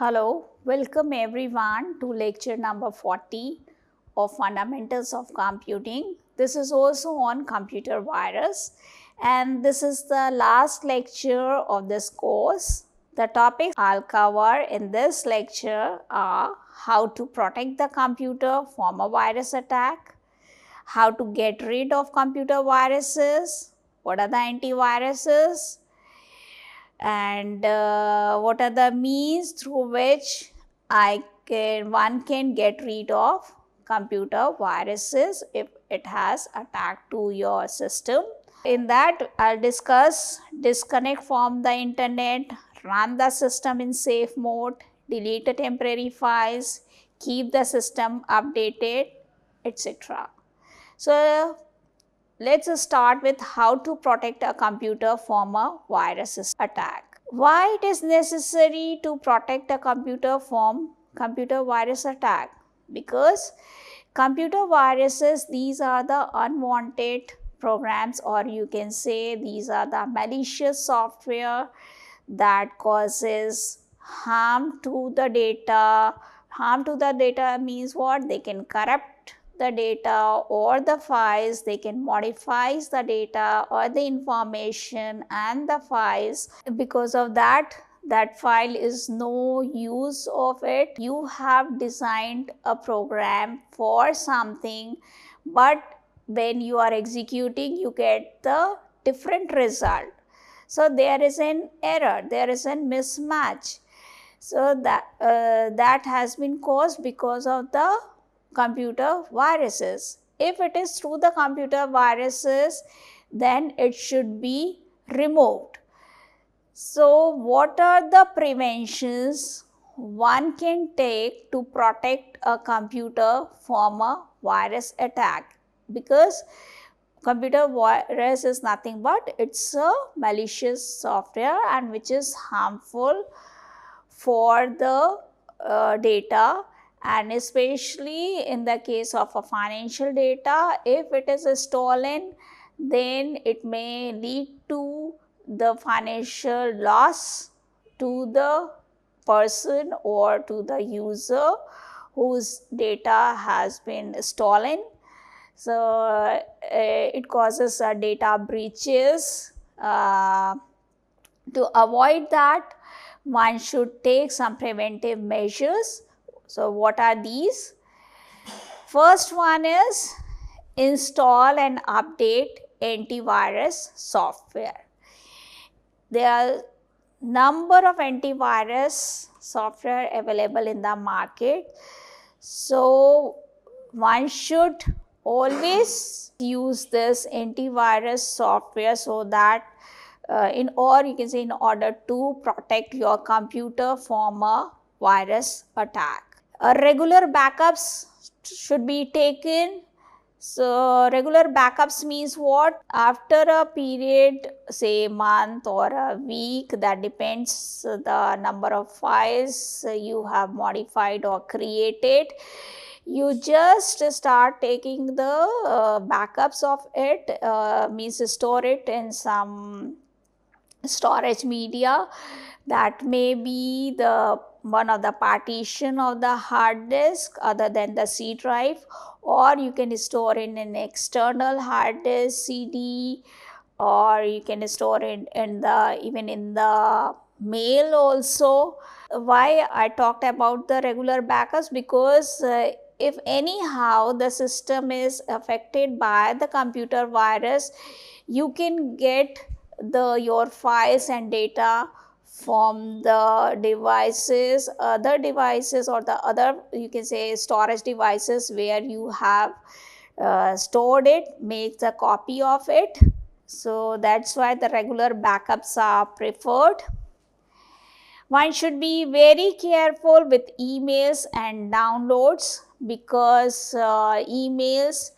Hello, welcome everyone to lecture number 40 of Fundamentals of Computing. This is also on computer virus and this is the last lecture of this course. The topics I'll cover in this lecture are how to protect the computer from a virus attack, how to get rid of computer viruses, what are the antiviruses, and what are the means through which one can get rid of computer viruses if it has attacked to your system. In that, I'll discuss disconnect from the internet, run the system in safe mode, delete the temporary files, keep the system updated, etc. So let's start with how to protect a computer from a virus attack. Why it is necessary to protect a computer from computer virus attack? Because computer viruses, these are the unwanted programs, or you can say these are the malicious software that causes harm to the data. Harm to the data means what? They can corrupt the data or the files, they can modify the data or the information and the files. Because of that file is no use of it. You have designed a program for something, but when you are executing you get the different result. So there is an error, there is a mismatch. So that has been caused because of the computer viruses. If it is through the computer viruses, then it should be removed. So what are the preventions one can take to protect a computer from a virus attack? Because computer virus is nothing but it's a malicious software and which is harmful for the data, and especially in the case of a financial data, if it is stolen, then it may lead to the financial loss to the person or to the user whose data has been stolen. So it causes data breaches. To avoid that, one should take some preventive measures. So what are these? First one is install and update antivirus software. There are number of antivirus software available in the market. So one should always use this antivirus software so that in order to protect your computer from a virus attack. Regular backups should be taken. So regular backups means what? After a period, say a month or a week, that depends the number of files you have modified or created. You just start taking the backups of it, means store it in some storage media. That may be the one of the partition of the hard disk other than the C drive, or you can store in an external hard disk CD, or you can store it in the even in the mail also. Why I talked about the regular backups? Because if anyhow the system is affected by the computer virus, you can get your files and data from the devices, other devices, or the other, you can say, storage devices where you have stored it, make the copy of it. So that's why the regular backups are preferred. One should be very careful with emails and downloads, because emails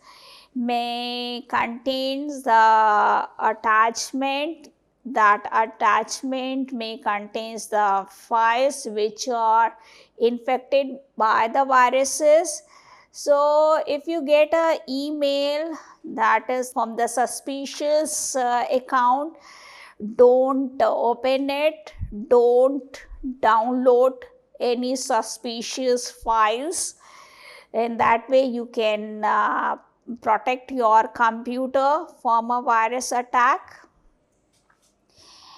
may contain the attachment. That attachment may contains the files which are infected by the viruses. So if you get an email that is from the suspicious account, don't open it, don't download any suspicious files. In that way, you can protect your computer from a virus attack.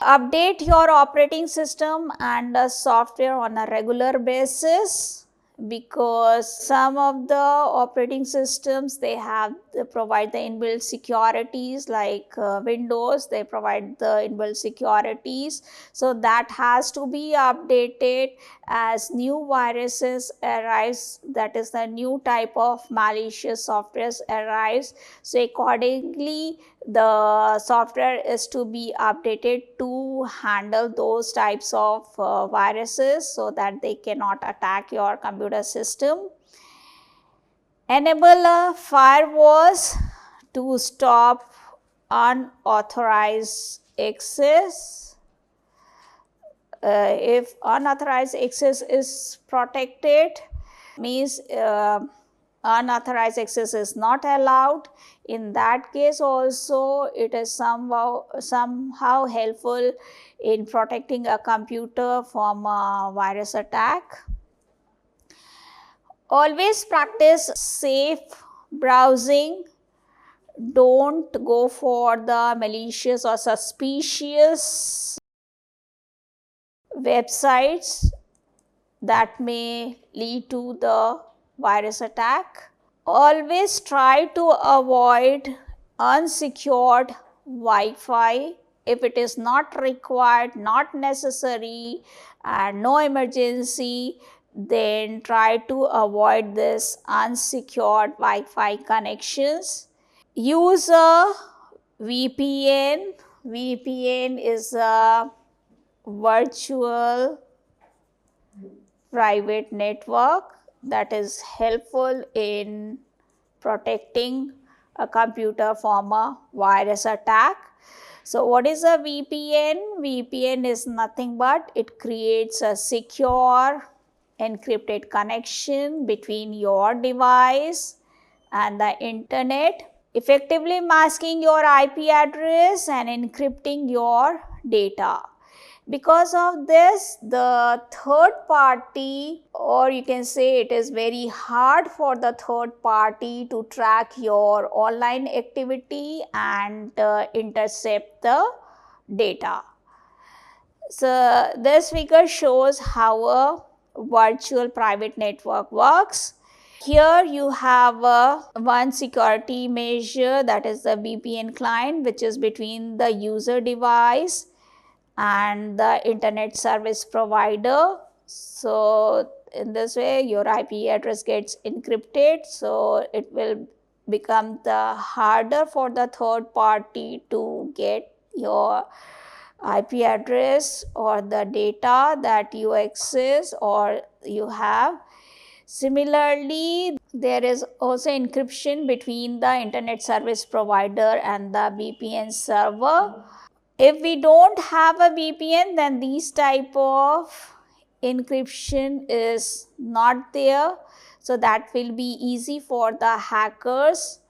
Update your operating system and software on a regular basis, because some of the operating systems they provide the inbuilt securities, like Windows, they provide the inbuilt securities, so that has to be updated as new viruses arise, that is the new type of malicious software arrives. So accordingly the software is to be updated to handle those types of viruses, so that they cannot attack your computer system. Enable firewalls to stop unauthorized access. If unauthorized access is protected, means unauthorized access is not allowed. In that case also it is somehow helpful in protecting a computer from a virus attack. Always practice safe browsing. Don't go for the malicious or suspicious websites that may lead to the virus attack. Always try to avoid unsecured Wi-Fi. If it is not required, not necessary, and no emergency, then try to avoid this unsecured Wi-Fi connections. Use a VPN. VPN is a virtual private network that is helpful in protecting a computer from a virus attack. So what is a VPN? VPN is nothing but it creates a secure encrypted connection between your device and the internet, effectively masking your IP address and encrypting your data. Because of this, the third party, or you can say it is very hard for the third party to track your online activity and intercept the data. So this figure shows how a virtual private network works. Here you have one security measure, that is the VPN client, which is between the user device and the internet service provider. So in this way your IP address gets encrypted, so it will become the harder for the third party to get your IP address or the data that you access or you have. Similarly, there is also encryption between the internet service provider and the VPN server. If we don't have a VPN, then these type of encryption is not there. So that will be easy for the hackers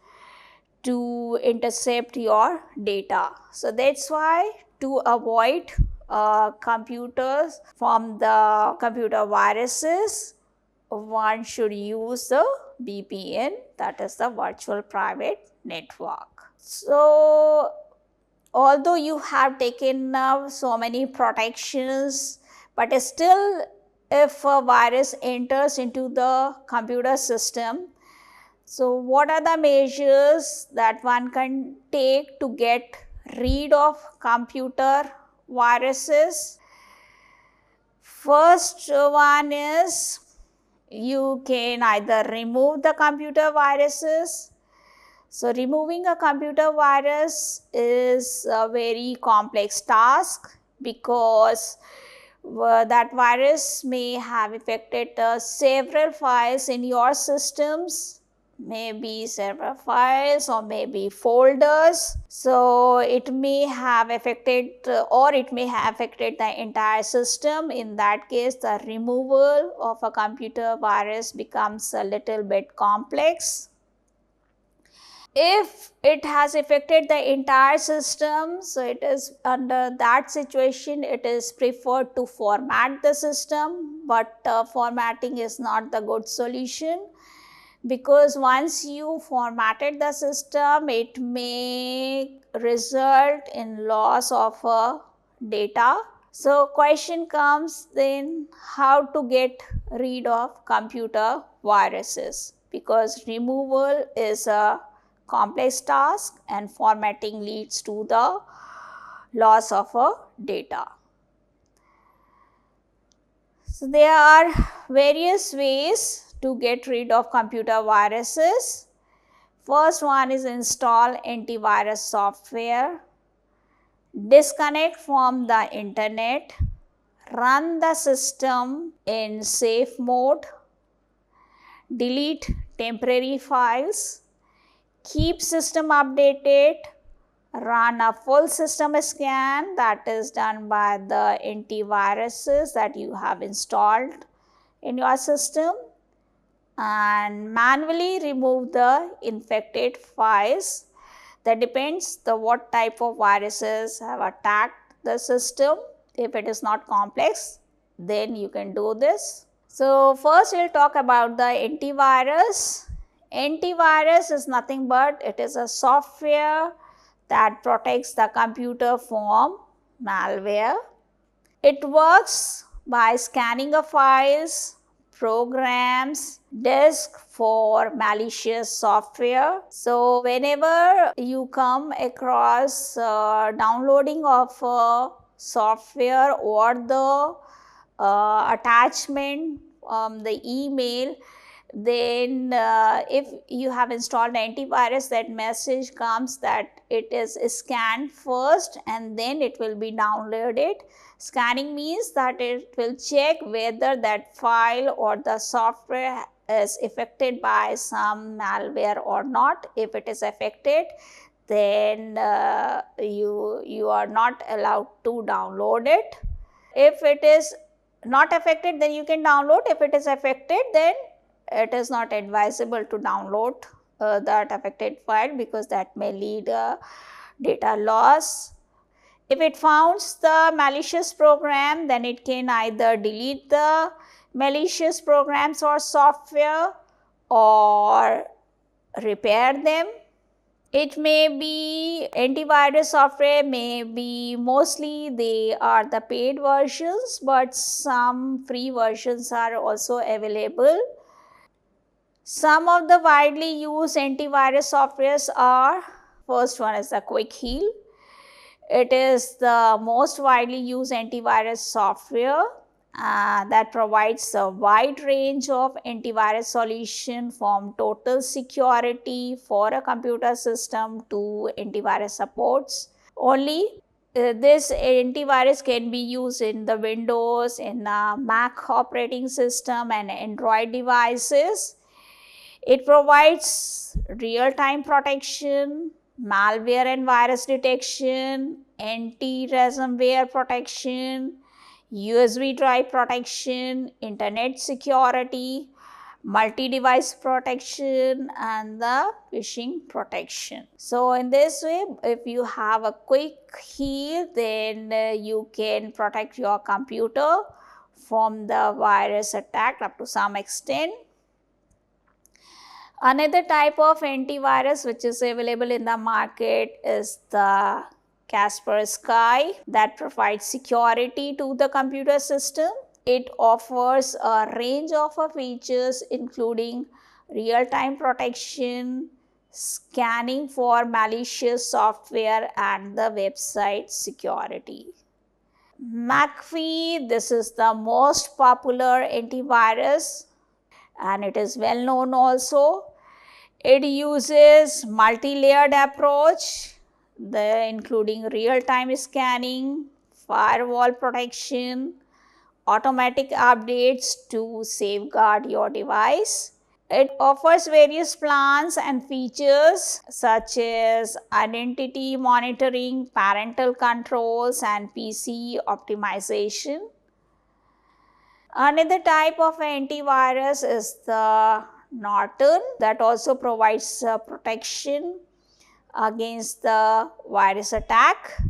to intercept your data. So that's why to avoid computers from the computer viruses, one should use the VPN, that is the virtual private network. So although you have taken so many protections, but still if a virus enters into the computer system, so what are the measures that one can take to get rid of computer viruses? First one is you can either remove the computer viruses. So removing a computer virus is a very complex task, because that virus may have affected several files in your systems, maybe several files or maybe folders. So it may have affected or it may have affected the entire system. In that case, the removal of a computer virus becomes a little bit complex. If it has affected the entire system, so it is under that situation it is preferred to format the system, but formatting is not the good solution, because once you formatted the system it may result in loss of data. So question comes then, how to get rid of computer viruses, because removal is a complex task and formatting leads to the loss of data. So there are various ways to get rid of computer viruses. First one is install antivirus software, disconnect from the internet, run the system in safe mode, delete temporary files, keep system updated, run a full system scan, that is done by the antiviruses that you have installed in your system, and manually remove the infected files. That depends the what type of viruses have attacked the system. If it is not complex, then you can do this. So first we'll talk about the antivirus. Antivirus is nothing but it is a software that protects the computer from malware. It works by scanning the files, programs, disk for malicious software. So whenever you come across downloading of software or the attachment, the email, then if you have installed antivirus, that message comes that it is scanned first and then it will be downloaded. Scanning means that it will check whether that file or the software is affected by some malware or not. If it is affected, then you are not allowed to download it. If it is not affected, then you can download. If it is affected, then it is not advisable to download that affected file, because that may lead data loss. If it finds the malicious program, then it can either delete the malicious programs or software or repair them. It may be antivirus software, may be mostly they are the paid versions, but some free versions are also available. Some of the widely used antivirus softwares are, first one is the Quick Heal. It is the most widely used antivirus software that provides a wide range of antivirus solution, from total security for a computer system to antivirus supports. Only this antivirus can be used in the Windows, in Mac operating system and Android devices. It provides real-time protection, malware and virus detection, anti-ransomware protection, USB drive protection, internet security, multi-device protection, and the phishing protection. So in this way, if you have a Quick Heal, then you can protect your computer from the virus attack up to some extent. Another type of antivirus which is available in the market is the Kaspersky, that provides security to the computer system. It offers a range of features including real-time protection, scanning for malicious software, and the website security. McAfee, this is the most popular antivirus and it is well known also. It uses multi-layered approach, including real-time scanning, firewall protection, automatic updates to safeguard your device. It offers various plans and features such as identity monitoring, parental controls, and PC optimization. Another type of antivirus is the Norton that also provides protection against the virus attack.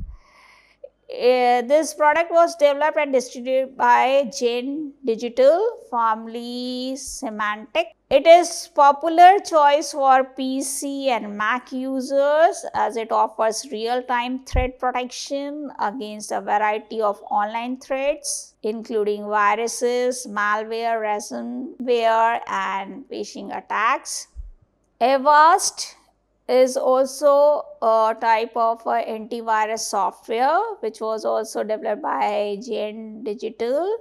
This product was developed and distributed by Gen Digital, formerly Symantec. It is popular choice for PC and Mac users as it offers real-time threat protection against a variety of online threats, including viruses, malware, ransomware, and phishing attacks. Avast is also a type of antivirus software which was also developed by Gen Digital,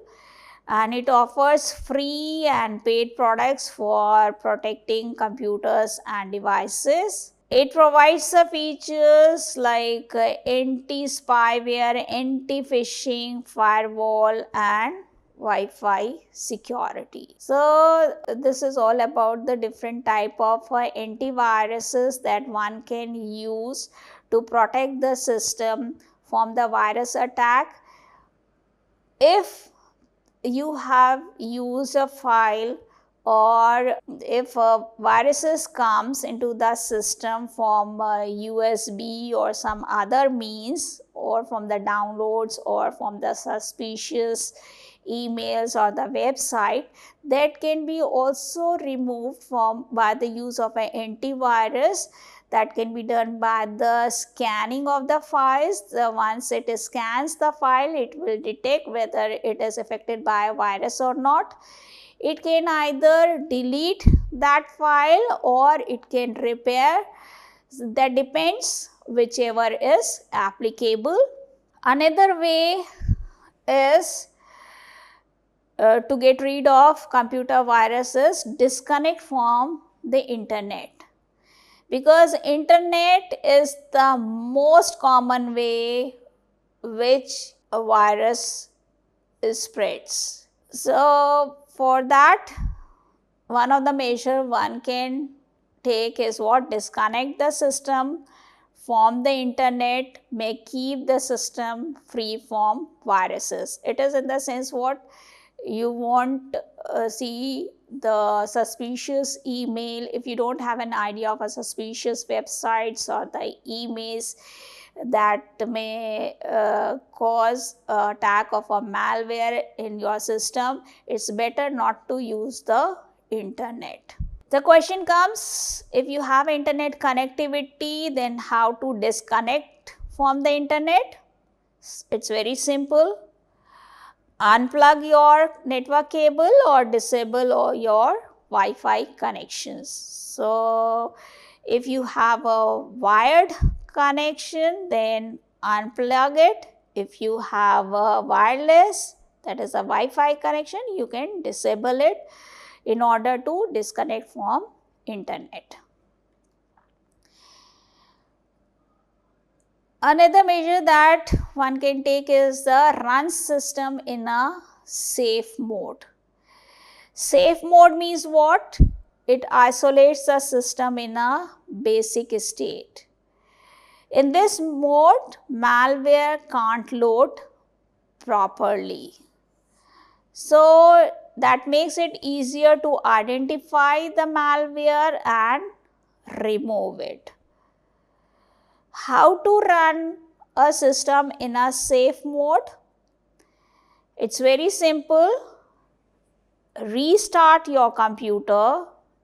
and it offers free and paid products for protecting computers and devices. It provides the features like anti-spyware, anti-phishing, firewall, and Wi-Fi security. So this is all about the different type of antiviruses that one can use to protect the system from the virus attack. If you have used a file, or if viruses comes into the system from USB or some other means, or from the downloads, or from the suspicious emails or the website, that can be also removed from by the use of an antivirus. That can be done by the scanning of the files. Once it scans the file, it will detect whether it is affected by a virus or not. It can either delete that file or it can repair. That depends whichever is applicable. Another way is to get rid of computer viruses, disconnect from the internet, because internet is the most common way which a virus spreads. So for that, one of the measures one can take is what? Disconnect the system from the internet, may keep the system free from viruses. It is in the sense what? You won't see the suspicious email. If you don't have an idea of a suspicious websites or the emails that may cause attack of a malware in your system, it's better not to use the internet. The question comes, if you have internet connectivity, then how to disconnect from the internet? It's very simple. Unplug your network cable or disable all your Wi-Fi connections. So if you have a wired connection, then unplug it. If you have a wireless, that is a Wi-Fi connection, you can disable it in order to disconnect from internet. Another measure that one can take is the run system in a safe mode. Safe mode means what? It isolates the system in a basic state. In this mode, malware can't load properly. So that makes it easier to identify the malware and remove it. How to run a system in a safe mode? It's very simple. Restart your computer,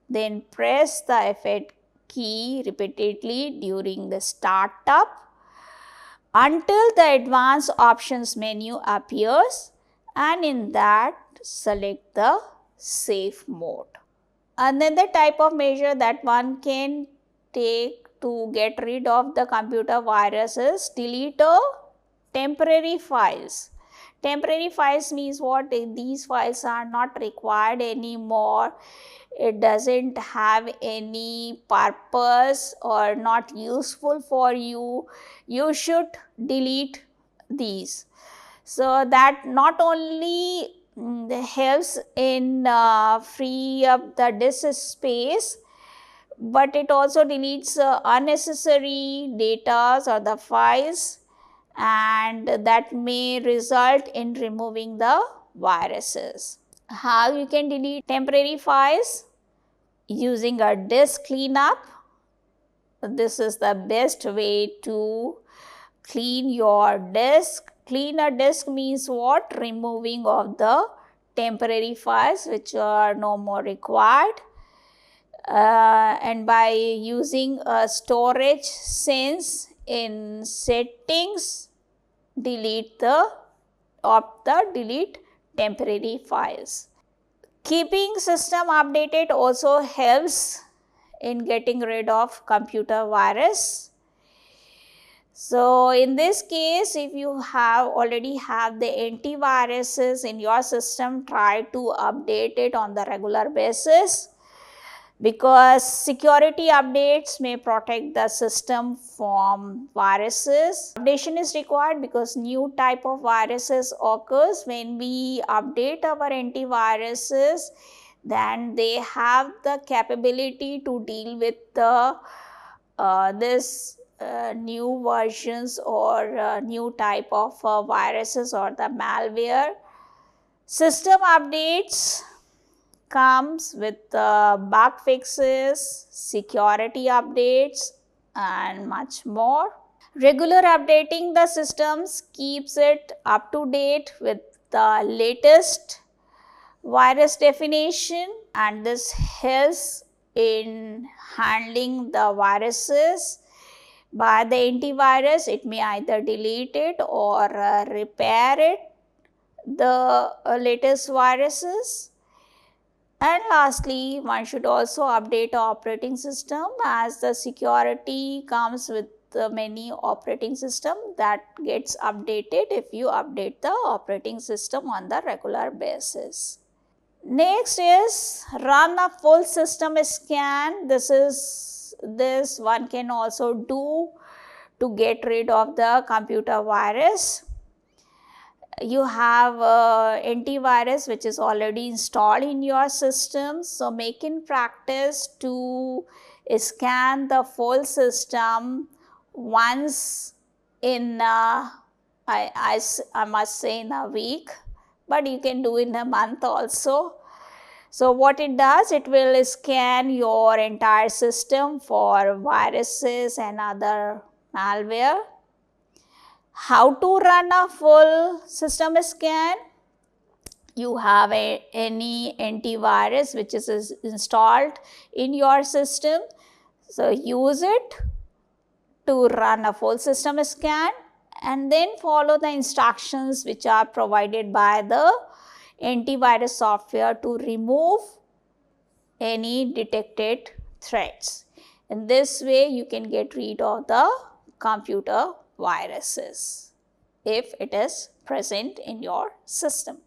then press the F8 key repeatedly during the startup until the advanced options menu appears, and in that select the safe mode. Another type of measure that one can take to get rid of the computer virus is delete temporary files. Temporary files means what? These files are not required anymore. It doesn't have any purpose or not useful for you. You should delete these. So that not only helps in free up the disk space, but it also deletes unnecessary data or the files, and that may result in removing the viruses. How you can delete temporary files? using a disk cleanup. This is the best way to clean your disk. Clean a disk means what? Removing of the temporary files which are no more required. And by using a storage sense in settings, delete temporary files. Keeping system updated also helps in getting rid of computer virus. So in this case, if you already have the antiviruses in your system, try to update it on the regular basis, because security updates may protect the system from viruses. Updation is required because new type of viruses occurs when we update our antiviruses. Then they have the capability to deal with the new versions or new type of viruses or the malware. System updates comes with bug fixes, security updates and much more. Regular updating the systems keeps it up to date with the latest virus definition, and this helps in handling the viruses by the antivirus. It may either delete it or repair it, the latest viruses. And lastly, one should also update the operating system, as the security comes with many operating system that gets updated if you update the operating system on the regular basis. Next is run a full system scan. This one can also do to get rid of the computer virus. You have antivirus which is already installed in your system, so make in practice to scan the full system once in I must say in a week, but you can do in a month also. So what it does, it will scan your entire system for viruses and other malware. How to run a full system scan? You have any antivirus which is installed in your system, so use it to run a full system scan, and then follow the instructions which are provided by the antivirus software to remove any detected threats. In this way, you can get rid of the computer viruses if it is present in your system.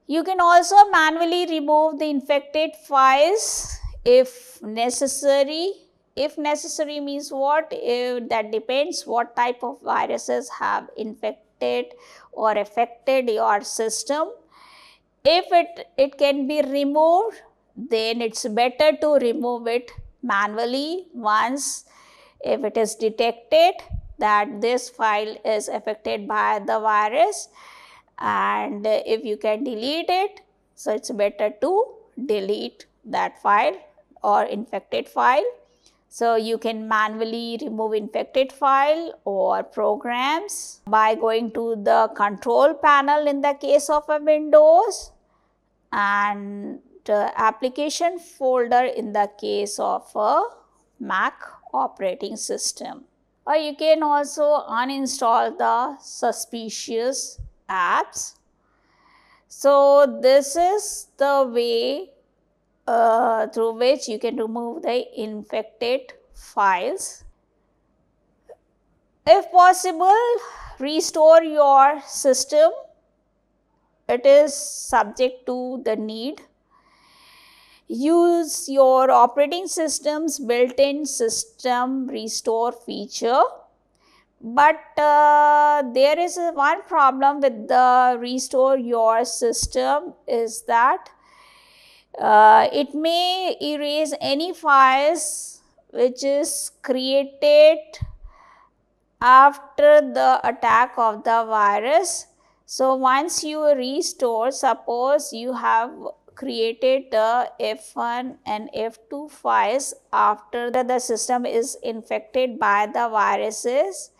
You can also manually remove the infected files if necessary. If necessary means what? That depends what type of viruses have infected or affected your system. If it can be removed, then it's better to remove it manually once if it is detected that this file is affected by the virus, and if you can delete it, so it's better to delete that file or infected file. So you can manually remove infected file or programs by going to the control panel in the case of a Windows, and application folder in the case of a Mac operating system. Or you can also uninstall the suspicious apps. So this is the way through which you can remove the infected files. If possible, restore your system. It is subject to the need. Use your operating system's built-in system restore feature. But there is one problem with the restore your system is that it may erase any files which is created after the attack of the virus. So once you restore, suppose you have created the F1 and F2 files after the system is infected by the viruses.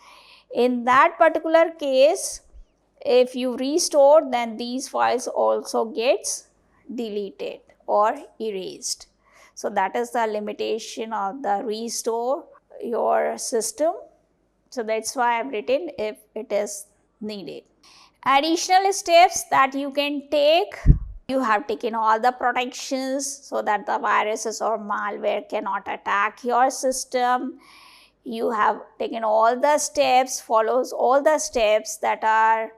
In that particular case, if you restore, then these files also gets deleted or erased. So that is the limitation of the restore your system. So that's why I have written if it is needed. Additional steps that you can take: you have taken all the protections so that the viruses or malware cannot attack your system. You have taken all the steps, follows all the steps that are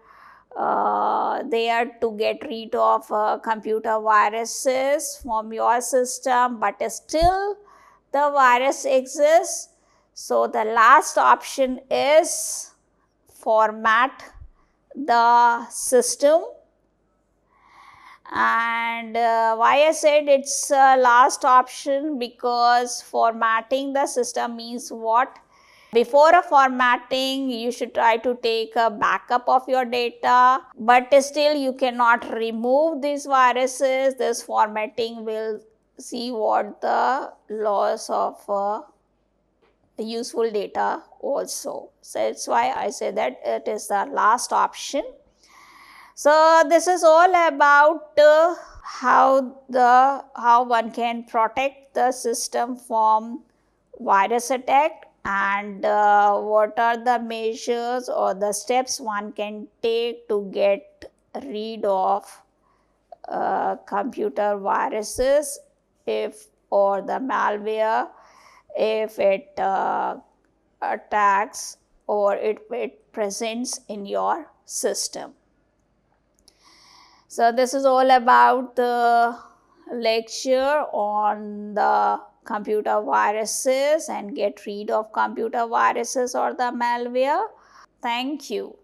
there to get rid of computer viruses from your system, but still the virus exists. So the last option is format the system. And why I said it's last option, because formatting the system means what? Before a formatting, you should try to take a backup of your data, but still you cannot remove these viruses. This formatting will see what the loss of useful data also. So that's why I say that it is the last option. So this is all about how one can protect the system from virus attack, and what are the measures or the steps one can take to get rid of computer viruses or the malware if it attacks or it presents in your system. So this is all about the lecture on the computer viruses and get rid of computer viruses or the malware. Thank you.